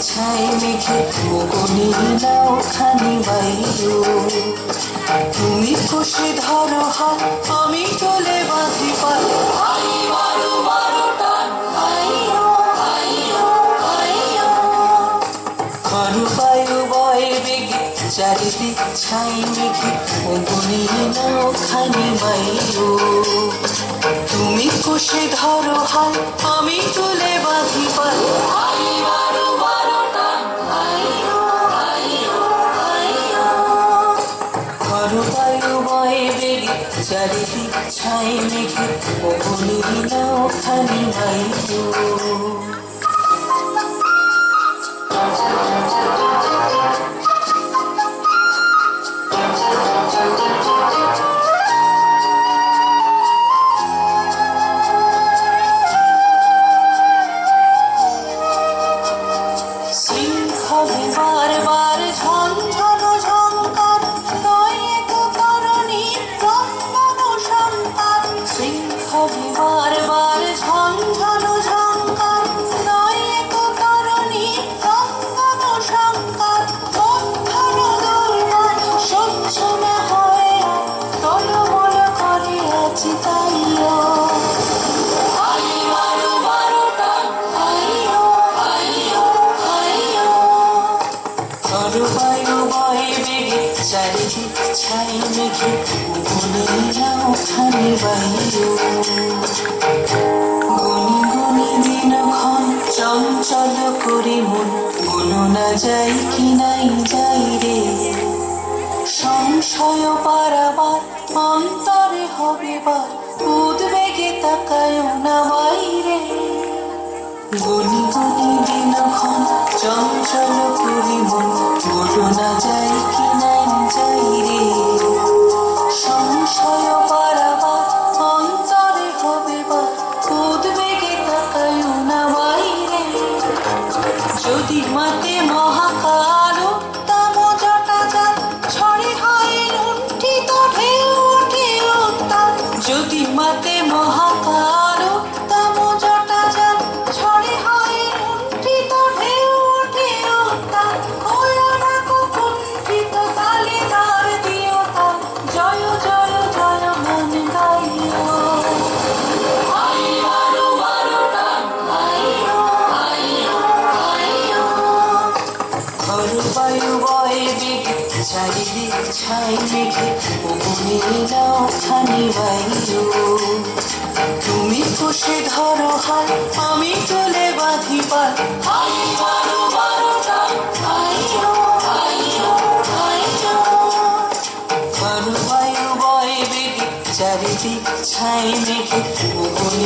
ছাই মেঘে গগনে নাও খানি বায়ু। তুমি কষে ধরো হাত, আমি চলে বাঁধি পাল। বায়ু বয়ে বেগে চারিদিক ছাই মেঘে গগনে নাও খানি বায়ু। তুমি কষে ধরো হাত, আমি চলে বাঁধি পাল। বায়ু বয়ে বেগে চারিদিক ছাই মেঘে গগনে নাও খানি বায়ু। শৃঙ্খলে বারবার ঝনঝনো ঝঙ্কার, নয় তো তরণীর রঙ্গন সন্তান। শৃঙ্খলে বারবার ঝনঝনো ঝঙ্কার, নয় তো তরণীর রঙ্গন সন্তান। বন্ধন দুর্বার সহ্য না হয়, টলমল করে আছি তাইও। বায়ু বয়ে বেগে চারিদিক ছাই মেঘে গগনে নাও খানি বায়ু। গুনি গুনি দিনক্ষণ চঞ্চল করে মন, গণনা যাই কি নাই যাই রে। সংশয় পারাবার অন্তরে হবে বার, উদ্বেগে তাকায় না বাইরে। গুনি গুনি দিনক্ষণ চঞ্চল করি মন, গণনা যাই কি নাই যাই রে। সংশয় পারাবার অন্তরে হবে বার, উদ্বেগে তাকায় না বাইরে। যদি মাতে মহাকাল উত্তম জটাজাত, ঝড়ে হয় লুণ্ঠিত ঢেউ ওঠে উত্তাল। যদি মাতে মহাকাল উত্তম জটাজাত, ঝড়ে হয় লুণ্ঠিত ঢেউ ওঠে উত্তাল। খোলো না কুণ্ঠিত তালে তার দিও তাল, জয় জয় জয় গান গাইও। বায়ু বয়ে বেগে চারিদিক ছাই মেঘে গগনে নাও খানি বায়ু। তুমি কষে ধরো হাত, আমি চলে বাঁধি পাল। বায়ু বয়ে বেগে চারিদিক ছাই মেঘে গগনে